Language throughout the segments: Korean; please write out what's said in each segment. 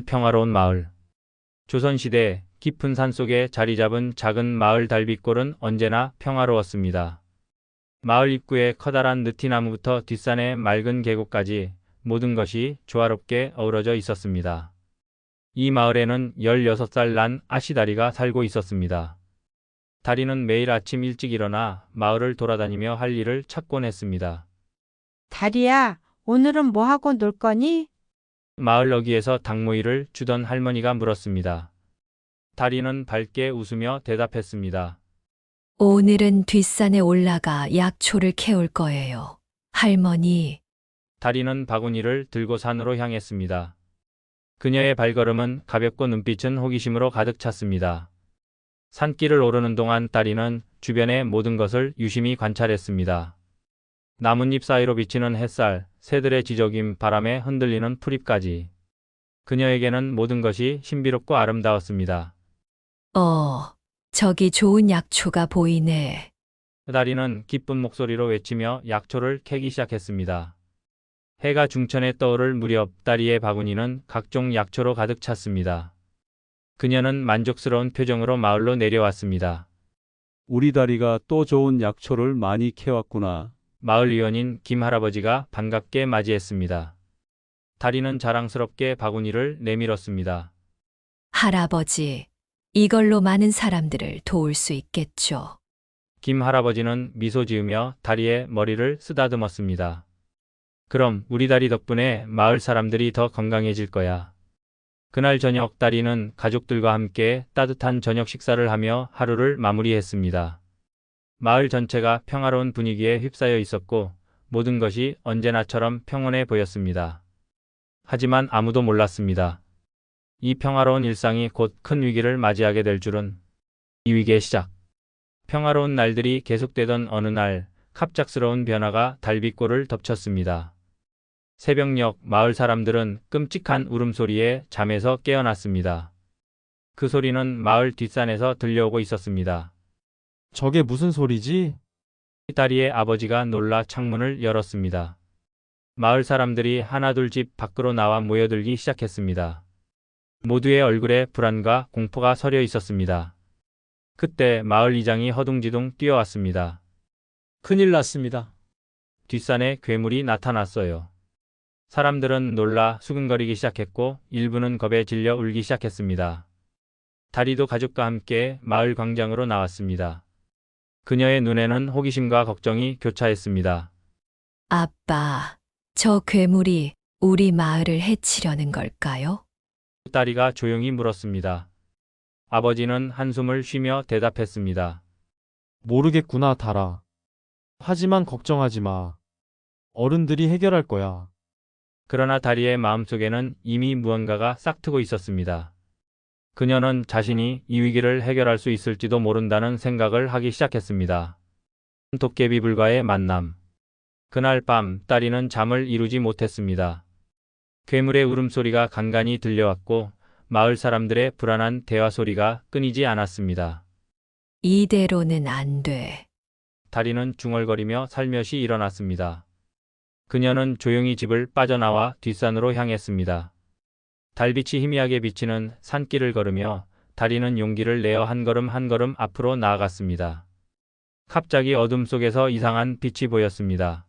평화로운 마을. 조선시대 깊은 산속에 자리 잡은 작은 마을 달빛골은 언제나 평화로웠습니다. 마을 입구에 커다란 느티나무부터 뒷산의 맑은 계곡까지 모든 것이 조화롭게 어우러져 있었습니다. 이 마을에는 16살 난 아씨다리가 살고 있었습니다. 다리는 매일 아침 일찍 일어나 마을을 돌아다니며 할 일을 찾곤 했습니다. 다리야, 오늘은 뭐 하고 놀 거니? 마을 어귀에서 닭모이를 주던 할머니가 물었습니다. 다리는 밝게 웃으며 대답했습니다. 오늘은 뒷산에 올라가 약초를 캐올 거예요. 할머니, 다리는 바구니를 들고 산으로 향했습니다. 그녀의 발걸음은 가볍고 눈빛은 호기심으로 가득 찼습니다. 산길을 오르는 동안 다리는 주변의 모든 것을 유심히 관찰했습니다. 나뭇잎 사이로 비치는 햇살, 새들의 지저귐, 바람에 흔들리는 풀잎까지. 그녀에게는 모든 것이 신비롭고 아름다웠습니다. 저기 좋은 약초가 보이네. 다리는 기쁜 목소리로 외치며 약초를 캐기 시작했습니다. 해가 중천에 떠오를 무렵 다리의 바구니는 각종 약초로 가득 찼습니다. 그녀는 만족스러운 표정으로 마을로 내려왔습니다. 우리 다리가 또 좋은 약초를 많이 캐왔구나. 마을 의원인 김 할아버지가 반갑게 맞이했습니다. 다리는 자랑스럽게 바구니를 내밀었습니다. 할아버지, 이걸로 많은 사람들을 도울 수 있겠죠. 김 할아버지는 미소 지으며 다리의 머리를 쓰다듬었습니다. 그럼 우리 다리 덕분에 마을 사람들이 더 건강해질 거야. 그날 저녁 다리는 가족들과 함께 따뜻한 저녁 식사를 하며 하루를 마무리했습니다. 마을 전체가 평화로운 분위기에 휩싸여 있었고 모든 것이 언제나처럼 평온해 보였습니다. 하지만 아무도 몰랐습니다. 이 평화로운 일상이 곧 큰 위기를 맞이하게 될 줄은. 이 위기의 시작. 평화로운 날들이 계속되던 어느 날 갑작스러운 변화가 달빛골을 덮쳤습니다. 새벽녘 마을 사람들은 끔찍한 울음소리에 잠에서 깨어났습니다. 그 소리는 마을 뒷산에서 들려오고 있었습니다. 저게 무슨 소리지? 다리의 아버지가 놀라 창문을 열었습니다. 마을 사람들이 하나둘 집 밖으로 나와 모여들기 시작했습니다. 모두의 얼굴에 불안과 공포가 서려 있었습니다. 그때 마을 이장이 허둥지둥 뛰어왔습니다. 큰일 났습니다. 뒷산에 괴물이 나타났어요. 사람들은 놀라 수근거리기 시작했고 일부는 겁에 질려 울기 시작했습니다. 다리도 가족과 함께 마을 광장으로 나왔습니다. 그녀의 눈에는 호기심과 걱정이 교차했습니다. 아빠, 저 괴물이 우리 마을을 해치려는 걸까요? 딸이가 조용히 물었습니다. 아버지는 한숨을 쉬며 대답했습니다. 모르겠구나, 달아. 하지만 걱정하지 마. 어른들이 해결할 거야. 그러나 다리의 마음속에는 이미 무언가가 싹트고 있었습니다. 그녀는 자신이 이 위기를 해결할 수 있을지도 모른다는 생각을 하기 시작했습니다. 도깨비불과의 만남. 그날 밤 다리는 잠을 이루지 못했습니다. 괴물의 울음소리가 간간히 들려왔고 마을 사람들의 불안한 대화 소리가 끊이지 않았습니다. 이대로는 안 돼. 다리는 중얼거리며 살며시 일어났습니다. 그녀는 조용히 집을 빠져나와 뒷산으로 향했습니다. 달빛이 희미하게 비치는 산길을 걸으며 다리는 용기를 내어 한 걸음 한 걸음 앞으로 나아갔습니다. 갑자기 어둠 속에서 이상한 빛이 보였습니다.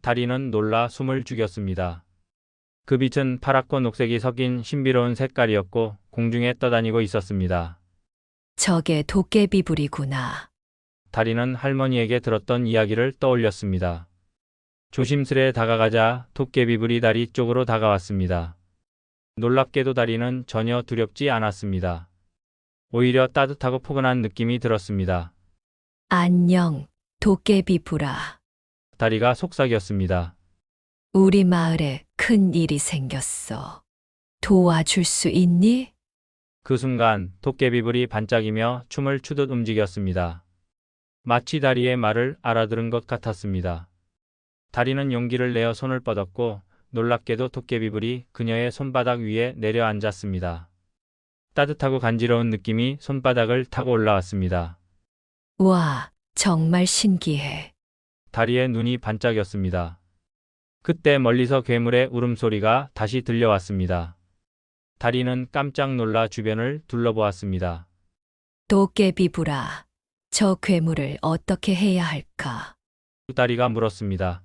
다리는 놀라 숨을 죽였습니다. 그 빛은 파랗고 녹색이 섞인 신비로운 색깔이었고 공중에 떠다니고 있었습니다. 저게 도깨비불이구나. 다리는 할머니에게 들었던 이야기를 떠올렸습니다. 조심스레 다가가자 도깨비불이 다리 쪽으로 다가왔습니다. 놀랍게도 다리는 전혀 두렵지 않았습니다. 오히려 따뜻하고 포근한 느낌이 들었습니다. 안녕, 도깨비불아. 다리가 속삭였습니다. 우리 마을에 큰 일이 생겼어. 도와줄 수 있니? 그 순간 도깨비불이 반짝이며 춤을 추듯 움직였습니다. 마치 다리의 말을 알아들은 것 같았습니다. 다리는 용기를 내어 손을 뻗었고 놀랍게도 도깨비불이 그녀의 손바닥 위에 내려앉았습니다. 따뜻하고 간지러운 느낌이 손바닥을 타고 올라왔습니다. 와, 정말 신기해. 다리의 눈이 반짝였습니다. 그때 멀리서 괴물의 울음소리가 다시 들려왔습니다. 다리는 깜짝 놀라 주변을 둘러보았습니다. 도깨비불아, 저 괴물을 어떻게 해야 할까? 다리가 물었습니다.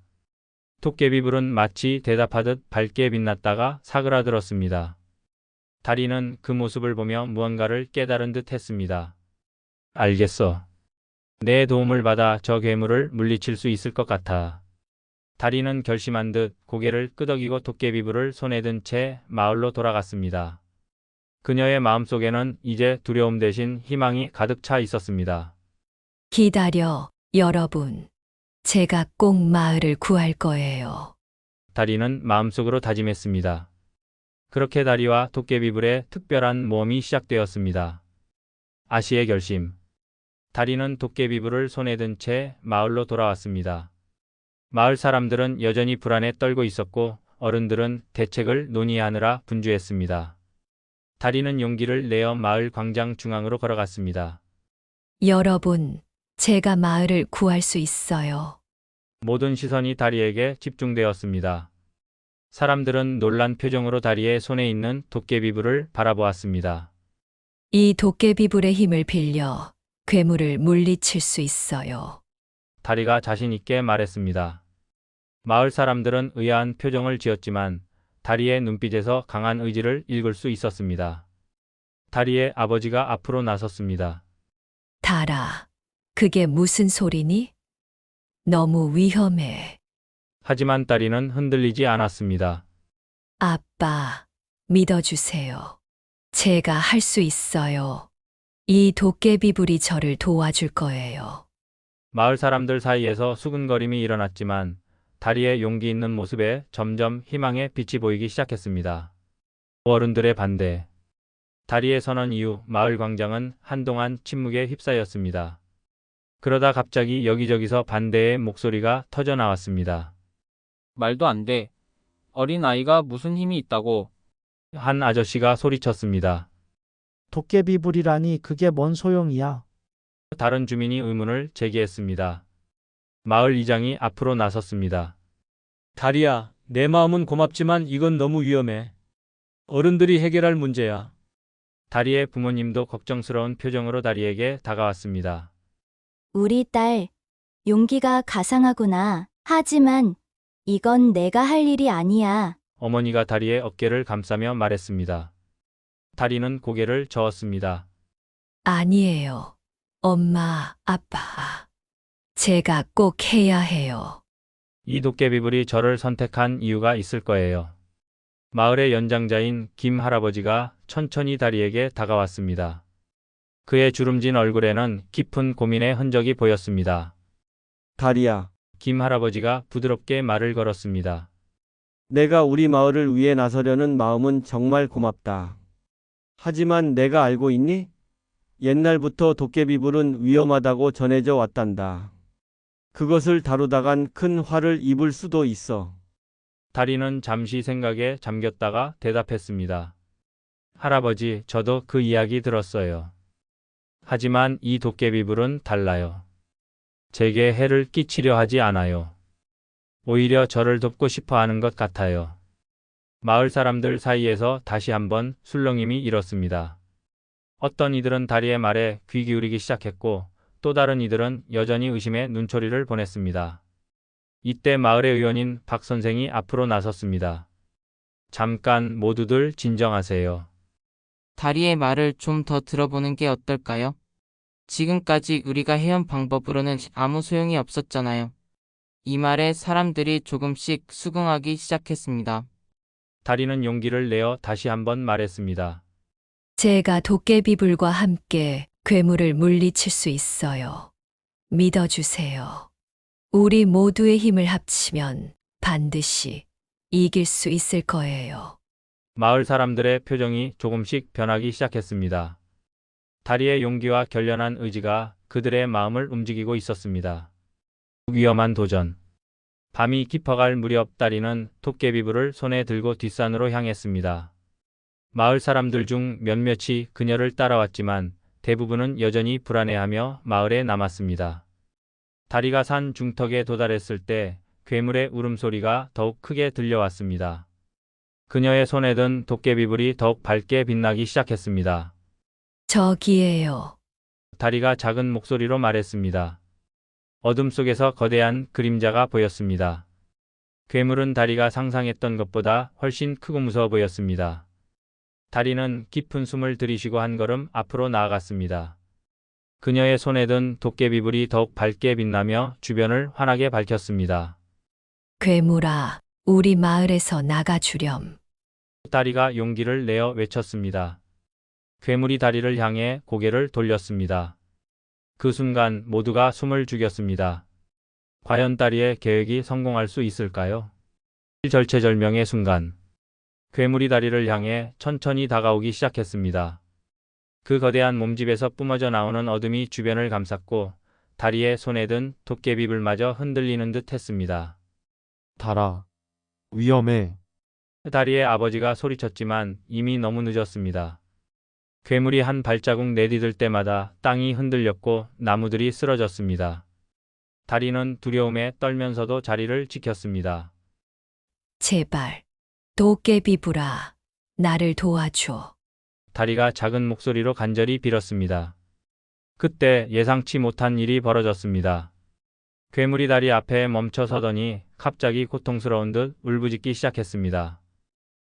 도깨비불은 마치 대답하듯 밝게 빛났다가 사그라들었습니다. 다리는 그 모습을 보며 무언가를 깨달은 듯 했습니다. 알겠어. 내 도움을 받아 저 괴물을 물리칠 수 있을 것 같아. 다리는 결심한 듯 고개를 끄덕이고 도깨비불을 손에 든 채 마을로 돌아갔습니다. 그녀의 마음속에는 이제 두려움 대신 희망이 가득 차 있었습니다. 기다려, 여러분. 제가 꼭 마을을 구할 거예요. 다리는 마음속으로 다짐했습니다. 그렇게 다리와 도깨비불의 특별한 모험이 시작되었습니다. 아시의 결심. 다리는 도깨비불을 손에 든 채 마을로 돌아왔습니다. 마을 사람들은 여전히 불안에 떨고 있었고 어른들은 대책을 논의하느라 분주했습니다. 다리는 용기를 내어 마을 광장 중앙으로 걸어갔습니다. 여러분, 제가 마을을 구할 수 있어요. 모든 시선이 다리에게 집중되었습니다. 사람들은 놀란 표정으로 다리의 손에 있는 도깨비불을 바라보았습니다. 이 도깨비불의 힘을 빌려 괴물을 물리칠 수 있어요. 다리가 자신 있게 말했습니다. 마을 사람들은 의아한 표정을 지었지만 다리의 눈빛에서 강한 의지를 읽을 수 있었습니다. 다리의 아버지가 앞으로 나섰습니다. 달아, 그게 무슨 소리니? 너무 위험해. 하지만 다리는 흔들리지 않았습니다. 아빠, 믿어주세요. 제가 할 수 있어요. 이 도깨비불이 저를 도와줄 거예요. 마을 사람들 사이에서 수근거림이 일어났지만 다리의 용기 있는 모습에 점점 희망의 빛이 보이기 시작했습니다. 어른들의 반대. 다리의 선언 이후 마을 광장은 한동안 침묵에 휩싸였습니다. 그러다 갑자기 여기저기서 반대의 목소리가 터져 나왔습니다. 말도 안 돼. 어린 아이가 무슨 힘이 있다고. 한 아저씨가 소리쳤습니다. 도깨비불이라니 그게 뭔 소용이야. 다른 주민이 의문을 제기했습니다. 마을 이장이 앞으로 나섰습니다. 다리야, 내 마음은 고맙지만 이건 너무 위험해. 어른들이 해결할 문제야. 다리의 부모님도 걱정스러운 표정으로 다리에게 다가왔습니다. 우리 딸, 용기가 가상하구나. 하지만 이건 내가 할 일이 아니야. 어머니가 다리의 어깨를 감싸며 말했습니다. 다리는 고개를 저었습니다. 아니에요. 엄마, 아빠. 제가 꼭 해야 해요. 이 도깨비불이 저를 선택한 이유가 있을 거예요. 마을의 연장자인 김 할아버지가 천천히 다리에게 다가왔습니다. 그의 주름진 얼굴에는 깊은 고민의 흔적이 보였습니다. 다리야, 김 할아버지가 부드럽게 말을 걸었습니다. 내가 우리 마을을 위해 나서려는 마음은 정말 고맙다. 하지만 내가 알고 있니? 옛날부터 도깨비불은 위험하다고 전해져 왔단다. 그것을 다루다간 큰 화를 입을 수도 있어. 다리는 잠시 생각에 잠겼다가 대답했습니다. 할아버지, 저도 그 이야기 들었어요. 하지만 이 도깨비불은 달라요. 제게 해를 끼치려 하지 않아요. 오히려 저를 돕고 싶어 하는 것 같아요. 마을 사람들 사이에서 다시 한번 술렁임이 일었습니다. 어떤 이들은 다리의 말에 귀 기울이기 시작했고 또 다른 이들은 여전히 의심의 눈초리를 보냈습니다. 이때 마을의 의원인 박 선생이 앞으로 나섰습니다. 잠깐 모두들 진정하세요. 다리의 말을 좀 더 들어보는 게 어떨까요? 지금까지 우리가 해온 방법으로는 아무 소용이 없었잖아요. 이 말에 사람들이 조금씩 수긍하기 시작했습니다. 다리는 용기를 내어 다시 한번 말했습니다. 제가 도깨비불과 함께 괴물을 물리칠 수 있어요. 믿어주세요. 우리 모두의 힘을 합치면 반드시 이길 수 있을 거예요. 마을 사람들의 표정이 조금씩 변하기 시작했습니다. 다리의 용기와 결연한 의지가 그들의 마음을 움직이고 있었습니다. 위험한 도전. 밤이 깊어갈 무렵 다리는 도깨비불을 손에 들고 뒷산으로 향했습니다. 마을 사람들 중 몇몇이 그녀를 따라왔지만 대부분은 여전히 불안해하며 마을에 남았습니다. 다리가 산 중턱에 도달했을 때 괴물의 울음소리가 더욱 크게 들려왔습니다. 그녀의 손에 든 도깨비불이 더욱 밝게 빛나기 시작했습니다. 저기에요. 다리가 작은 목소리로 말했습니다. 어둠 속에서 거대한 그림자가 보였습니다. 괴물은 다리가 상상했던 것보다 훨씬 크고 무서워 보였습니다. 다리는 깊은 숨을 들이쉬고 한 걸음 앞으로 나아갔습니다. 그녀의 손에 든 도깨비불이 더욱 밝게 빛나며 주변을 환하게 밝혔습니다. 괴물아, 우리 마을에서 나가주렴. 다리가 용기를 내어 외쳤습니다. 괴물이 다리를 향해 고개를 돌렸습니다. 그 순간 모두가 숨을 죽였습니다. 과연 다리의 계획이 성공할 수 있을까요? 절체절명의 순간, 괴물이 다리를 향해 천천히 다가오기 시작했습니다. 그 거대한 몸집에서 뿜어져 나오는 어둠이 주변을 감쌌고 다리의 손에 든 도깨비불마저 흔들리는 듯 했습니다. 달아. 위험해. 다리의 아버지가 소리쳤지만 이미 너무 늦었습니다. 괴물이 한 발자국 내디딜 때마다 땅이 흔들렸고 나무들이 쓰러졌습니다. 다리는 두려움에 떨면서도 자리를 지켰습니다. 제발, 도깨비불아, 나를 도와줘. 다리가 작은 목소리로 간절히 빌었습니다. 그때 예상치 못한 일이 벌어졌습니다. 괴물이 다리 앞에 멈춰 서더니 갑자기 고통스러운 듯 울부짖기 시작했습니다.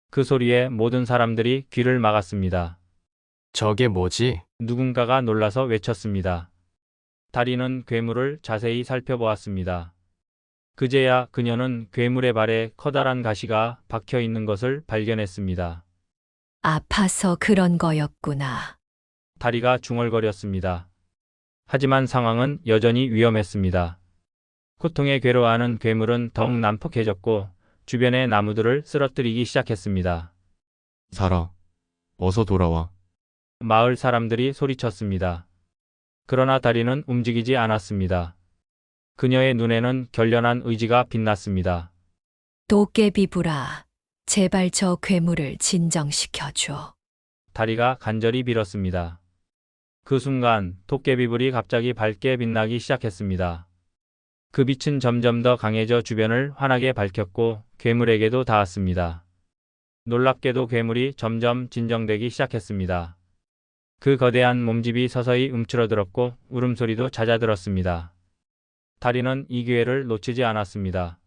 그 소리에 모든 사람들이 귀를 막았습니다. 저게 뭐지? 누군가가 놀라서 외쳤습니다. 다리는 괴물을 자세히 살펴보았습니다. 그제야 그녀는 괴물의 발에 커다란 가시가 박혀 있는 것을 발견했습니다. 아파서 그런 거였구나. 다리가 중얼거렸습니다. 하지만 상황은 여전히 위험했습니다. 고통에 괴로워하는 괴물은 더욱 난폭해졌고 주변의 나무들을 쓰러뜨리기 시작했습니다. 살아. 어서 돌아와. 마을 사람들이 소리쳤습니다. 그러나 다리는 움직이지 않았습니다. 그녀의 눈에는 결연한 의지가 빛났습니다. 도깨비불아, 제발 저 괴물을 진정시켜줘. 다리가 간절히 빌었습니다. 그 순간 도깨비불이 갑자기 밝게 빛나기 시작했습니다. 그 빛은 점점 더 강해져 주변을 환하게 밝혔고 괴물에게도 닿았습니다. 놀랍게도 괴물이 점점 진정되기 시작했습니다. 그 거대한 몸집이 서서히 움츠러들었고 울음소리도 잦아들었습니다. 다리는 이 기회를 놓치지 않았습니다.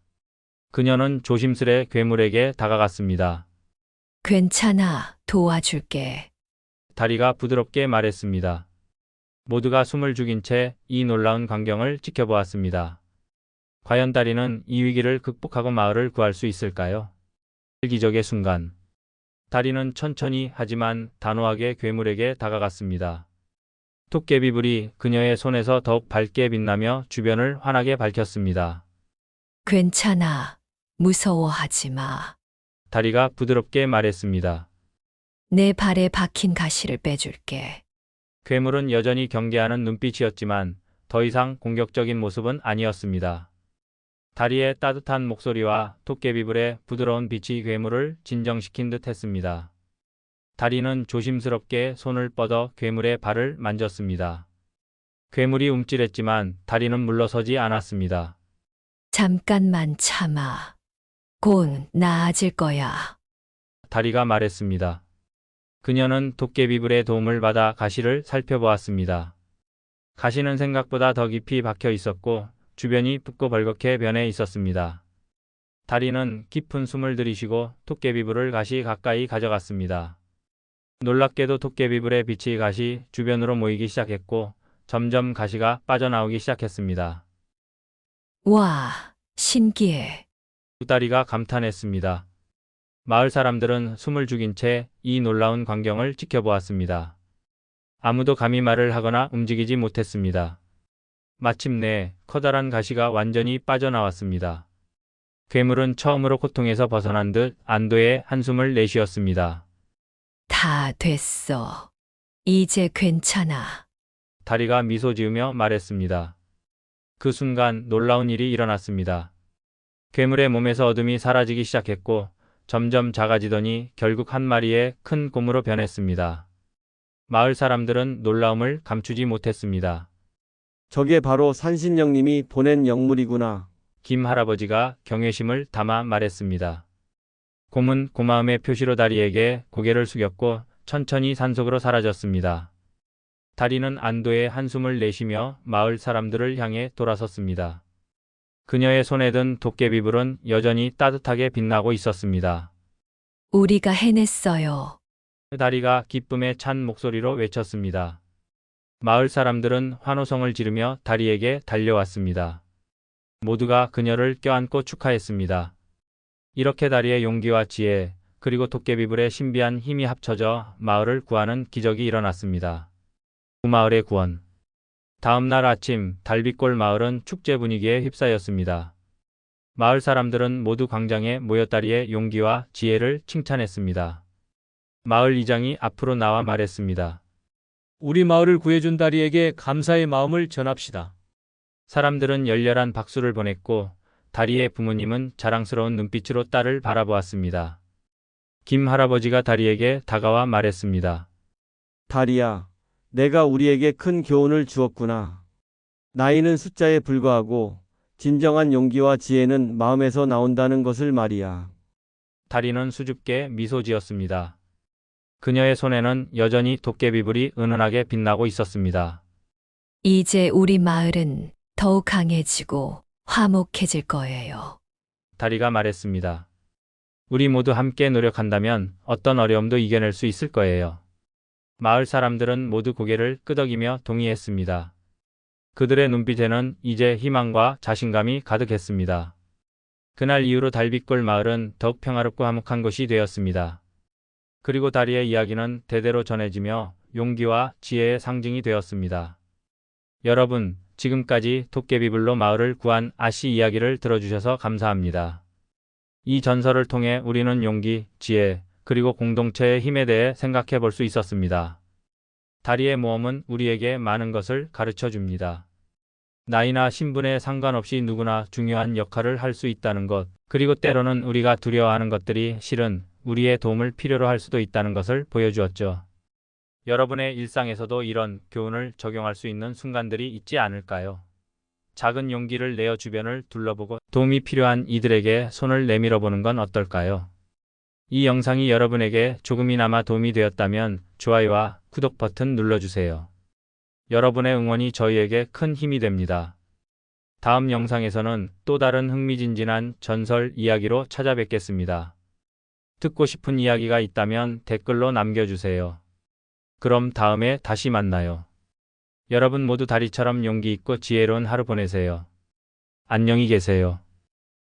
그녀는 조심스레 괴물에게 다가갔습니다. 괜찮아, 도와줄게. 다리가 부드럽게 말했습니다. 모두가 숨을 죽인 채 이 놀라운 광경을 지켜보았습니다. 과연 다리는 이 위기를 극복하고 마을을 구할 수 있을까요? 기적의 순간, 다리는 천천히 하지만 단호하게 괴물에게 다가갔습니다. 도깨비불이 그녀의 손에서 더욱 밝게 빛나며 주변을 환하게 밝혔습니다. 괜찮아, 무서워하지 마. 다리가 부드럽게 말했습니다. 내 발에 박힌 가시를 빼줄게. 괴물은 여전히 경계하는 눈빛이었지만 더 이상 공격적인 모습은 아니었습니다. 다리의 따뜻한 목소리와 도깨비불의 부드러운 빛이 괴물을 진정시킨 듯 했습니다. 다리는 조심스럽게 손을 뻗어 괴물의 발을 만졌습니다. 괴물이 움찔했지만 다리는 물러서지 않았습니다. 잠깐만 참아. 곧 나아질 거야. 다리가 말했습니다. 그녀는 도깨비불의 도움을 받아 가시를 살펴보았습니다. 가시는 생각보다 더 깊이 박혀 있었고 주변이 붓고 벌겋게 변해 있었습니다. 다리는 깊은 숨을 들이쉬고 도깨비불을 가시 가까이 가져갔습니다. 놀랍게도 도깨비불의 빛이 가시 주변으로 모이기 시작했고 점점 가시가 빠져나오기 시작했습니다. 와, 신기해. 다리가 감탄했습니다. 마을 사람들은 숨을 죽인 채 이 놀라운 광경을 지켜보았습니다. 아무도 감히 말을 하거나 움직이지 못했습니다. 마침내 커다란 가시가 완전히 빠져나왔습니다. 괴물은 처음으로 고통에서 벗어난 듯 안도의 한숨을 내쉬었습니다. 다 됐어. 이제 괜찮아. 다리가 미소 지으며 말했습니다. 그 순간 놀라운 일이 일어났습니다. 괴물의 몸에서 어둠이 사라지기 시작했고 점점 작아지더니 결국 한 마리의 큰 곰으로 변했습니다. 마을 사람들은 놀라움을 감추지 못했습니다. 저게 바로 산신령님이 보낸 영물이구나. 김 할아버지가 경외심을 담아 말했습니다. 곰은 고마움의 표시로 다리에게 고개를 숙였고 천천히 산속으로 사라졌습니다. 다리는 안도의 한숨을 내쉬며 마을 사람들을 향해 돌아섰습니다. 그녀의 손에 든 도깨비불은 여전히 따뜻하게 빛나고 있었습니다. 우리가 해냈어요. 다리가 기쁨에 찬 목소리로 외쳤습니다. 마을 사람들은 환호성을 지르며 다리에게 달려왔습니다. 모두가 그녀를 껴안고 축하했습니다. 이렇게 다리의 용기와 지혜, 그리고 도깨비불의 신비한 힘이 합쳐져 마을을 구하는 기적이 일어났습니다. 마을의 구원. 다음 날 아침 달빛골 마을은 축제 분위기에 휩싸였습니다. 마을 사람들은 모두 광장에 모여 다리의 용기와 지혜를 칭찬했습니다. 마을 이장이 앞으로 나와 말했습니다. 우리 마을을 구해준 다리에게 감사의 마음을 전합시다. 사람들은 열렬한 박수를 보냈고 다리의 부모님은 자랑스러운 눈빛으로 딸을 바라보았습니다. 김 할아버지가 다리에게 다가와 말했습니다. 다리야, 내가 우리에게 큰 교훈을 주었구나. 나이는 숫자에 불과하고 진정한 용기와 지혜는 마음에서 나온다는 것을 말이야. 다리는 수줍게 미소 지었습니다. 그녀의 손에는 여전히 도깨비불이 은은하게 빛나고 있었습니다. 이제 우리 마을은 더욱 강해지고 화목해질 거예요. 다리가 말했습니다. 우리 모두 함께 노력한다면 어떤 어려움도 이겨낼 수 있을 거예요. 마을 사람들은 모두 고개를 끄덕이며 동의했습니다. 그들의 눈빛에는 이제 희망과 자신감이 가득했습니다. 그날 이후로 달빛골 마을은 더욱 평화롭고 화목한 곳이 되었습니다. 그리고 다리의 이야기는 대대로 전해지며 용기와 지혜의 상징이 되었습니다. 여러분, 지금까지 도깨비불로 마을을 구한 아씨 이야기를 들어주셔서 감사합니다. 이 전설을 통해 우리는 용기, 지혜, 그리고 공동체의 힘에 대해 생각해 볼 수 있었습니다. 다리의 모험은 우리에게 많은 것을 가르쳐 줍니다. 나이나 신분에 상관없이 누구나 중요한 역할을 할 수 있다는 것, 그리고 때로는 우리가 두려워하는 것들이 실은 우리의 도움을 필요로 할 수도 있다는 것을 보여주었죠. 여러분의 일상에서도 이런 교훈을 적용할 수 있는 순간들이 있지 않을까요? 작은 용기를 내어 주변을 둘러보고 도움이 필요한 이들에게 손을 내밀어 보는 건 어떨까요? 이 영상이 여러분에게 조금이나마 도움이 되었다면 좋아요와 구독 버튼 눌러주세요. 여러분의 응원이 저희에게 큰 힘이 됩니다. 다음 영상에서는 또 다른 흥미진진한 전설 이야기로 찾아뵙겠습니다. 듣고 싶은 이야기가 있다면 댓글로 남겨주세요. 그럼 다음에 다시 만나요. 여러분 모두 다리처럼 용기 있고 지혜로운 하루 보내세요. 안녕히 계세요.